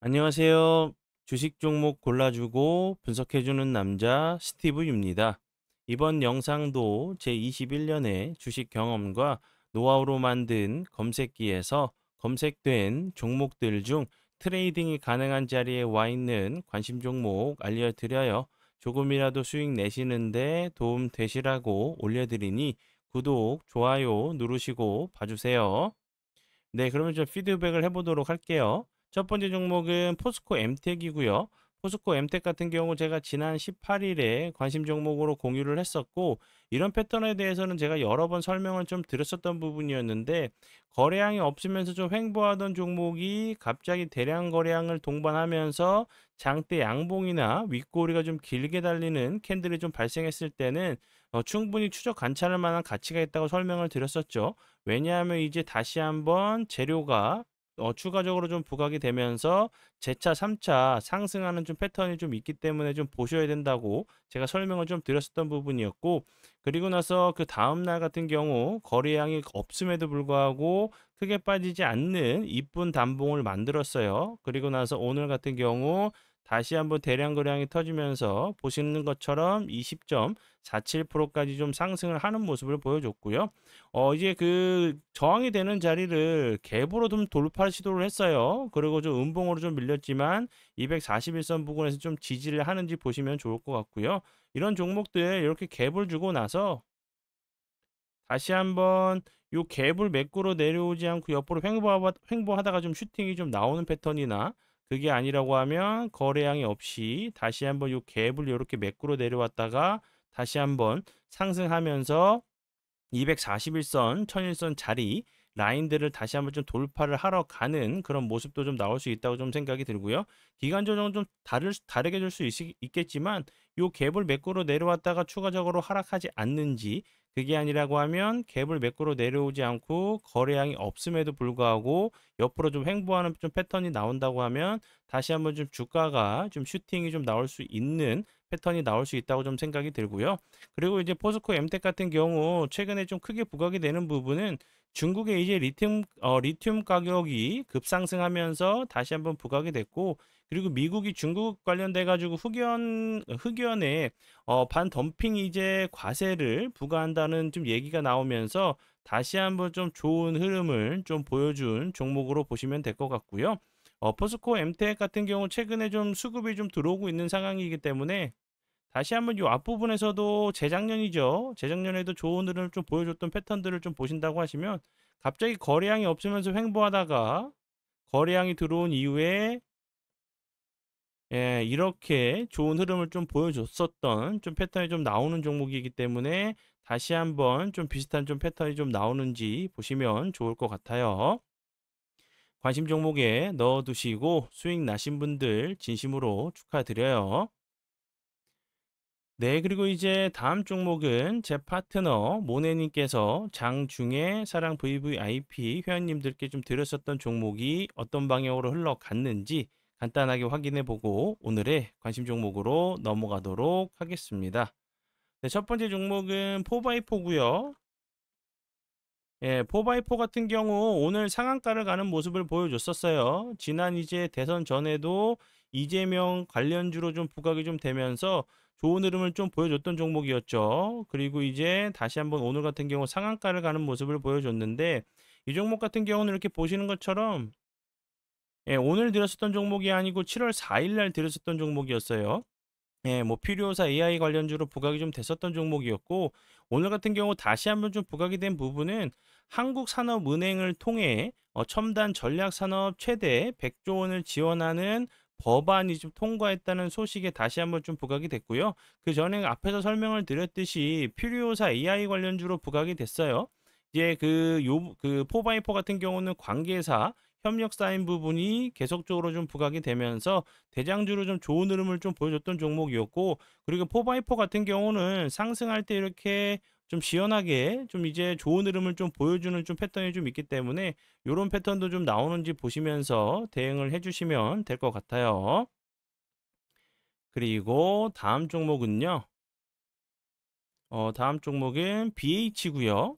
안녕하세요. 주식 종목 골라주고 분석해주는 남자 스티브입니다. 이번 영상도 제21년의 주식 경험과 노하우로 만든 검색기에서 검색된 종목들 중 트레이딩이 가능한 자리에 와 있는 관심 종목 알려드려요. 조금이라도 수익 내시는데 도움 되시라고 올려드리니 구독, 좋아요 누르시고 봐주세요. 네, 그러면 좀 피드백을 해보도록 할게요. 첫 번째 종목은 포스코 엠텍이고요. 포스코 엠텍 같은 경우 제가 지난 18일에 관심 종목으로 공유를 했었고, 이런 패턴에 대해서는 제가 여러 번 설명을 좀 드렸었던 부분이었는데, 거래량이 없으면서 좀 횡보하던 종목이 갑자기 대량 거래량을 동반하면서 장대 양봉이나 윗꼬리가 좀 길게 달리는 캔들이 좀 발생했을 때는 충분히 추적 관찰할 만한 가치가 있다고 설명을 드렸었죠. 왜냐하면 이제 다시 한번 재료가 추가적으로 좀 부각이 되면서 재차 3차 상승하는 좀 패턴이 좀 있기 때문에 좀 보셔야 된다고 제가 설명을 좀 드렸었던 부분이었고, 그리고 나서 그 다음 날 같은 경우 거래량이 없음에도 불구하고 크게 빠지지 않는 이쁜 단봉을 만들었어요. 그리고 나서 오늘 같은 경우 다시 한번 대량 거래량이 터지면서 보시는 것처럼 20.47%까지 좀 상승을 하는 모습을 보여줬고요. 이제 그 저항이 되는 자리를 갭으로 좀 돌파 시도를 했어요. 그리고 좀 음봉으로 좀 밀렸지만 241선 부근에서 좀 지지를 하는지 보시면 좋을 것 같고요. 이런 종목들 이렇게 갭을 주고 나서 다시 한번 요 갭을 매꾸로 내려오지 않고 옆으로 횡보하다가 좀 슈팅이 좀 나오는 패턴이나, 그게 아니라고 하면 거래량이 없이 다시 한번 요 갭을 이렇게 매꾸로 내려왔다가 다시 한번 상승하면서 241선, 1001선 자리 라인들을 다시 한번 좀 돌파를 하러 가는 그런 모습도 좀 나올 수 있다고 좀 생각이 들고요. 기간 조정은 좀 다르게 줄 수 있겠지만 요 갭을 매꾸로 내려왔다가 추가적으로 하락하지 않는지, 그게 아니라고 하면 갭을 매꾸로 내려오지 않고 거래량이 없음에도 불구하고 옆으로 좀 횡보하는 좀 패턴이 나온다고 하면 다시 한번 좀 주가가 좀 슈팅이 좀 나올 수 있는 패턴이 나올 수 있다고 좀 생각이 들고요. 그리고 이제 포스코 엠텍 같은 경우 최근에 좀 크게 부각이 되는 부분은 중국의 이제 리튬 가격이 급상승하면서 다시 한번 부각이 됐고, 그리고 미국이 중국 관련돼 가지고 흑연에 반덤핑 이제 과세를 부과한다는 좀 얘기가 나오면서 다시 한번 좀 좋은 흐름을 좀 보여준 종목으로 보시면 될 것 같고요. 포스코 엠텍 같은 경우 최근에 좀 수급이 좀 들어오고 있는 상황이기 때문에 다시 한번 요 앞부분에서도 재작년이죠. 재작년에도 좋은 흐름을 좀 보여줬던 패턴들을 좀 보신다고 하시면 갑자기 거래량이 없으면서 횡보하다가 거래량이 들어온 이후에 이렇게 좋은 흐름을 좀 보여줬었던 좀 패턴이 좀 나오는 종목이기 때문에 다시 한번 좀 비슷한 좀 패턴이 좀 나오는지 보시면 좋을 것 같아요. 관심 종목에 넣어두시고 수익 나신 분들 진심으로 축하드려요. 네, 그리고 이제 다음 종목은 제 파트너 모네님께서 장중에 사랑 VVIP 회원님들께 좀 드렸었던 종목이 어떤 방향으로 흘러갔는지 간단하게 확인해 보고 오늘의 관심 종목으로 넘어가도록 하겠습니다. 네, 첫 번째 종목은 포바이포고요. 예, 포바이포 같은 경우 오늘 상한가를 가는 모습을 보여줬었어요. 지난 이제 대선 전에도 이재명 관련주로 좀 부각이 좀 되면서 좋은 흐름을 좀 보여줬던 종목이었죠. 그리고 이제 다시 한번 오늘 같은 경우 상한가를 가는 모습을 보여줬는데, 이 종목 같은 경우는 이렇게 보시는 것처럼 오늘 들었었던 종목이 아니고 7월 4일 날 들었었던 종목이었어요. 뭐 필요사 AI 관련주로 부각이 좀 됐었던 종목이었고, 오늘 같은 경우 다시 한번 좀 부각이 된 부분은 한국산업은행을 통해 첨단 전략산업 최대 100조 원을 지원하는 법안이 좀 통과했다는 소식에 다시 한번 좀 부각이 됐고요. 그 전에 앞에서 설명을 드렸듯이 필요사 AI 관련주로 부각이 됐어요. 이제 그 포바이퍼 같은 경우는 관계사 협력사인 부분이 계속적으로 좀 부각이 되면서 대장주로 좀 좋은 흐름을 좀 보여줬던 종목이었고, 그리고 포바이퍼 같은 경우는 상승할 때 이렇게 좀 시원하게 좀 이제 좋은 흐름을 좀 보여주는 좀 패턴이 좀 있기 때문에 이런 패턴도 좀 나오는지 보시면서 대응을 해주시면 될 것 같아요. 그리고 다음 종목은요. 다음 종목은 BH고요.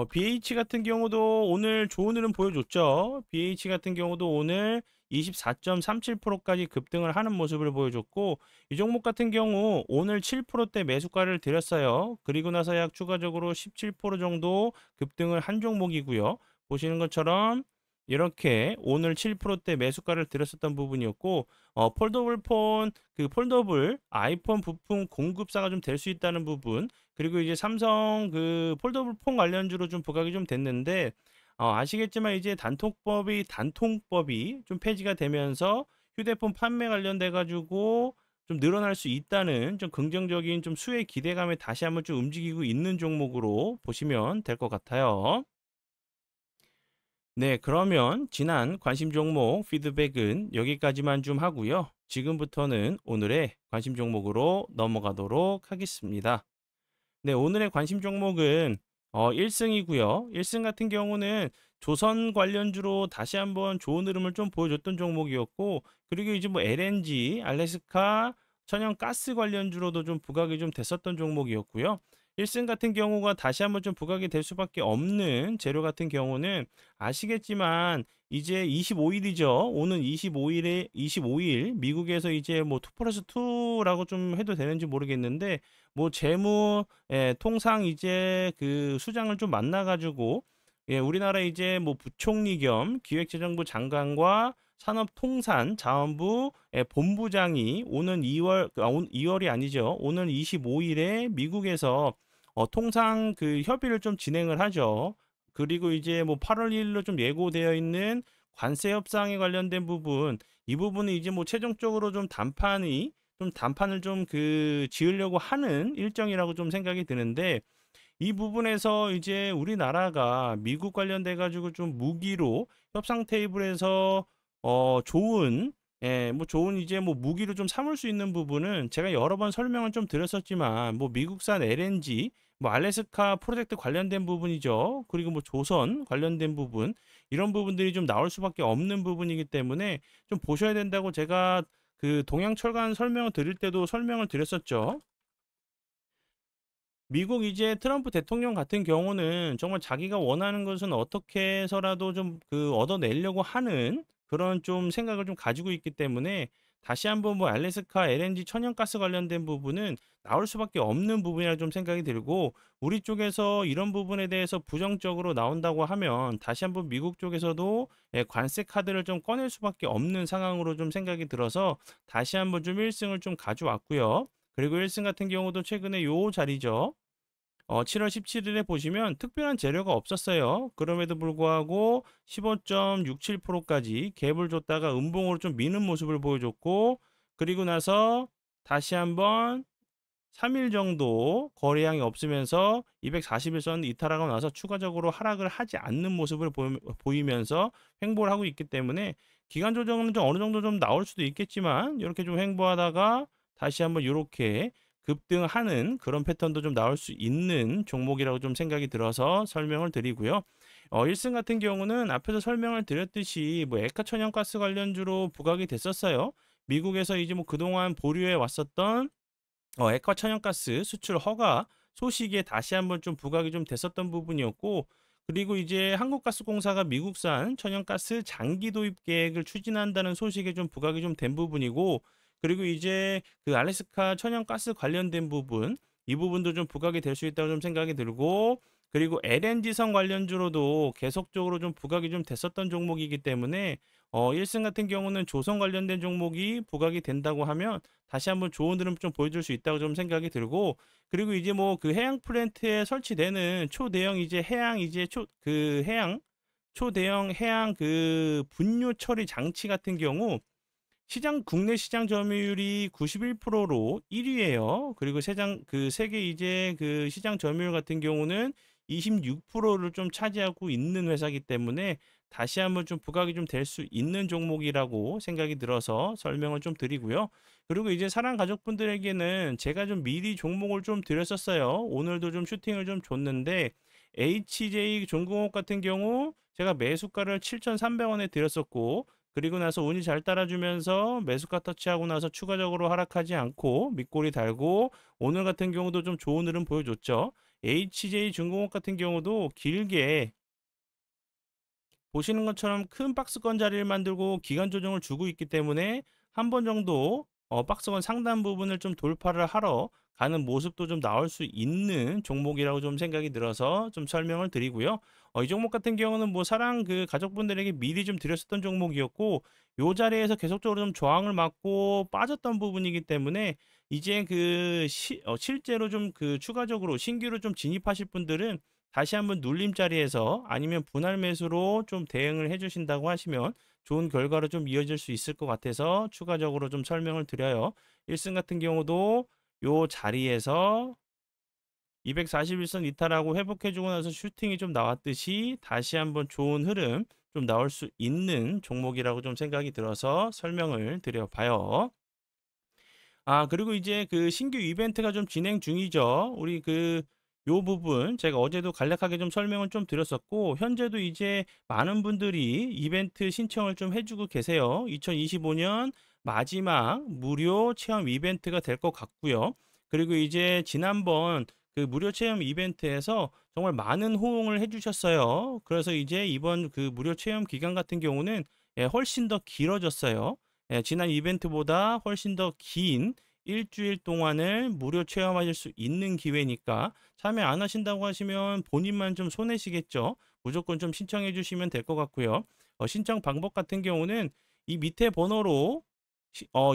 BH 같은 경우도 오늘 좋은 흐름 보여줬죠. BH 같은 경우도 오늘 24.37%까지 급등을 하는 모습을 보여줬고, 이 종목 같은 경우 오늘 7%대 매수가를 드렸어요. 그리고 나서 약 추가적으로 17% 정도 급등을 한 종목이고요. 보시는 것처럼 이렇게 오늘 7%대 매수가를 드렸었던 부분이었고, 폴더블 폰, 그 폴더블 아이폰 부품 공급사가 좀 될 수 있다는 부분, 그리고 이제 삼성 그 폴더블 폰 관련주로 좀 부각이 좀 됐는데, 아시겠지만 이제 단통법이 좀 폐지가 되면서 휴대폰 판매 관련돼 가지고 좀 늘어날 수 있다는 좀 긍정적인 좀 수혜 기대감에 다시 한번 좀 움직이고 있는 종목으로 보시면 될 것 같아요. 네, 그러면 지난 관심 종목 피드백은 여기까지만 좀 하고요. 지금부터는 오늘의 관심 종목으로 넘어가도록 하겠습니다. 네, 오늘의 관심 종목은 1승이고요. 1승 같은 경우는 조선 관련주로 다시 한번 좋은 흐름을 좀 보여줬던 종목이었고, 그리고 이제 뭐 LNG, 알래스카, 천연가스 관련주로도 좀 부각이 좀 됐었던 종목이었고요. 1승 같은 경우가 다시 한번 좀 부각이 될 수밖에 없는 재료 같은 경우는 아시겠지만 이제 25일이죠. 오는 25일 미국에서 이제 뭐 2 플러스 2라고 좀 해도 되는지 모르겠는데, 뭐 재무 통상 이제 그 수장을 좀 만나가지고, 우리나라 이제 뭐 부총리 겸 기획재정부 장관과 산업통상자원부 본부장이 오는 2월이 아니죠. 오는 25일에 미국에서 통상 그 협의를 좀 진행을 하죠. 그리고 이제 뭐 8월 1일로 좀 예고되어 있는 관세 협상에 관련된 부분, 이 부분은 이제 뭐 최종적으로 좀 단판을 좀 그 지으려고 하는 일정이라고 좀 생각이 드는데, 이 부분에서 이제 우리나라가 미국 관련돼 가지고 좀 무기로 협상 테이블에서 좋은, 뭐 좋은 이제 뭐 무기로 좀 삼을 수 있는 부분은 제가 여러 번 설명을 좀 드렸었지만, 뭐 미국산 LNG, 뭐 알래스카 프로젝트 관련된 부분이죠. 그리고 뭐 조선 관련된 부분, 이런 부분들이 좀 나올 수밖에 없는 부분이기 때문에 좀 보셔야 된다고 제가 그 동양철관 설명을 드릴 때도 설명을 드렸었죠. 미국 이제 트럼프 대통령 같은 경우는 정말 자기가 원하는 것은 어떻게 해서라도 좀 그 얻어내려고 하는 그런 좀 생각을 좀 가지고 있기 때문에, 다시 한번 뭐 알래스카 LNG 천연가스 관련된 부분은 나올 수밖에 없는 부분이라 좀 생각이 들고, 우리 쪽에서 이런 부분에 대해서 부정적으로 나온다고 하면 다시 한번 미국 쪽에서도 관세 카드를 좀 꺼낼 수밖에 없는 상황으로 좀 생각이 들어서 다시 한번 좀 1승을 좀 가져왔고요. 그리고 1승 같은 경우도 최근에 요 자리죠. 7월 17일에 보시면 특별한 재료가 없었어요. 그럼에도 불구하고 15.67%까지 갭을 줬다가 음봉으로 좀 미는 모습을 보여줬고, 그리고 나서 다시 한번 3일 정도 거래량이 없으면서 241선 이탈하고 나서 추가적으로 하락을 하지 않는 모습을 보이면서 횡보를 하고 있기 때문에, 기간 조정은 좀 어느 정도 좀 나올 수도 있겠지만 이렇게 좀 횡보하다가 다시 한번 이렇게 급등하는 그런 패턴도 좀 나올 수 있는 종목이라고 좀 생각이 들어서 설명을 드리고요. 1승 같은 경우는 앞에서 설명을 드렸듯이 뭐 에카 천연가스 관련주로 부각이 됐었어요. 미국에서 이제 뭐 그동안 보류해 왔었던 액화 천연가스 수출 허가 소식에 다시 한번 좀 부각이 좀 됐었던 부분이었고, 그리고 이제 한국가스공사가 미국산 천연가스 장기 도입 계획을 추진한다는 소식에 좀 부각이 좀 된 부분이고, 그리고 이제 그 알래스카 천연가스 관련된 부분, 이 부분도 좀 부각이 될 수 있다고 좀 생각이 들고, 그리고 LNG선 관련주로도 계속적으로 좀 부각이 좀 됐었던 종목이기 때문에, 1승 같은 경우는 조선 관련된 종목이 부각이 된다고 하면 다시 한번 좋은 흐름 좀 보여줄 수 있다고 좀 생각이 들고, 그리고 이제 뭐 그 해양 플랜트에 설치되는 초대형 이제 해양 이제 초대형 해양 그 분유 처리 장치 같은 경우, 국내 시장 점유율이 91%로 1위예요. 그리고 세계 이제 그 시장 점유율 같은 경우는 26%를 좀 차지하고 있는 회사이기 때문에 다시 한번 좀 부각이 좀 될 수 있는 종목이라고 생각이 들어서 설명을 좀 드리고요. 그리고 이제 사랑 가족분들에게는 제가 좀 미리 종목을 좀 드렸었어요. 오늘도 좀 슈팅을 좀 줬는데, HJ 종공업 같은 경우 제가 매수가를 7,300원에 드렸었고, 그리고 나서 운이 잘 따라주면서 매수가 터치하고 나서 추가적으로 하락하지 않고 밑골이 달고, 오늘 같은 경우도 좀 좋은 흐름 보여줬죠. HJ중공업 같은 경우도 길게 보시는 것처럼 큰 박스권 자리를 만들고 기간 조정을 주고 있기 때문에 한 번 정도 박스권 상단 부분을 좀 돌파를 하러 가는 모습도 좀 나올 수 있는 종목이라고 좀 생각이 들어서 좀 설명을 드리고요. 이 종목 같은 경우는 뭐 사랑 그 가족분들에게 미리 좀 드렸었던 종목이었고 요 자리에서 계속적으로 좀 저항을 맞고 빠졌던 부분이기 때문에 이제 실제로 좀 그 추가적으로 신규로 좀 진입하실 분들은 다시 한번 눌림 자리에서 아니면 분할 매수로 좀 대응을 해 주신다고 하시면 좋은 결과로 좀 이어질 수 있을 것 같아서 추가적으로 좀 설명을 드려요. 1승 같은 경우도 요 자리에서 241선 이탈하고 회복해 주고 나서 슈팅이 좀 나왔듯이 다시 한번 좋은 흐름 좀 나올 수 있는 종목이라고 좀 생각이 들어서 설명을 드려 봐요. 그리고 이제 그 신규 이벤트가 좀 진행 중이죠. 우리 요 부분 제가 어제도 간략하게 좀 설명을 좀 드렸었고, 현재도 이제 많은 분들이 이벤트 신청을 좀 해주고 계세요. 2025년 마지막 무료 체험 이벤트가 될 것 같고요. 그리고 이제 지난번 그 무료 체험 이벤트에서 정말 많은 호응을 해주셨어요. 그래서 이제 이번 그 무료 체험 기간 같은 경우는 훨씬 더 길어졌어요. 지난 이벤트보다 훨씬 더 긴 일주일 동안을 무료 체험하실 수 있는 기회니까 참여 안 하신다고 하시면 본인만 좀 손해시겠죠. 무조건 좀 신청해 주시면 될 것 같고요. 신청 방법 같은 경우는 이 밑에 번호로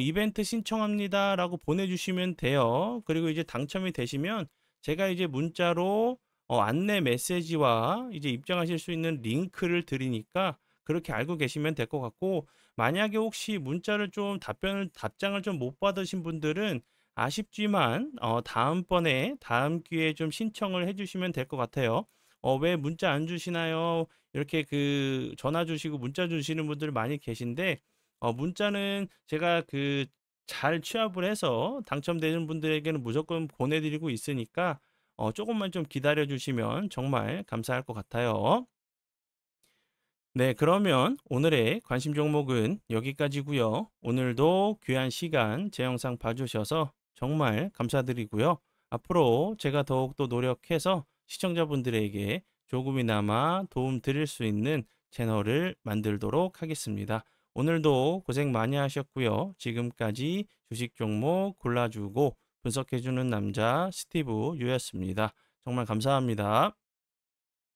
이벤트 신청합니다라고 보내주시면 돼요. 그리고 이제 당첨이 되시면 제가 이제 문자로 안내 메시지와 이제 입장하실 수 있는 링크를 드리니까 그렇게 알고 계시면 될 것 같고, 만약에 혹시 문자를 좀 답장을 좀 못 받으신 분들은 아쉽지만 다음번에 다음 기회에 좀 신청을 해주시면 될 것 같아요. 왜 문자 안 주시나요? 이렇게 그 전화 주시고 문자 주시는 분들 많이 계신데 문자는 제가 잘 취합을 해서 당첨되는 분들에게는 무조건 보내드리고 있으니까 조금만 좀 기다려 주시면 정말 감사할 것 같아요. 네, 그러면 오늘의 관심 종목은 여기까지고요. 오늘도 귀한 시간 제 영상 봐주셔서 정말 감사드리고요. 앞으로 제가 더욱더 노력해서 시청자분들에게 조금이나마 도움 드릴 수 있는 채널을 만들도록 하겠습니다. 오늘도 고생 많이 하셨고요. 지금까지 주식 종목 골라주고 분석해주는 남자 스티브 유였습니다. 정말 감사합니다.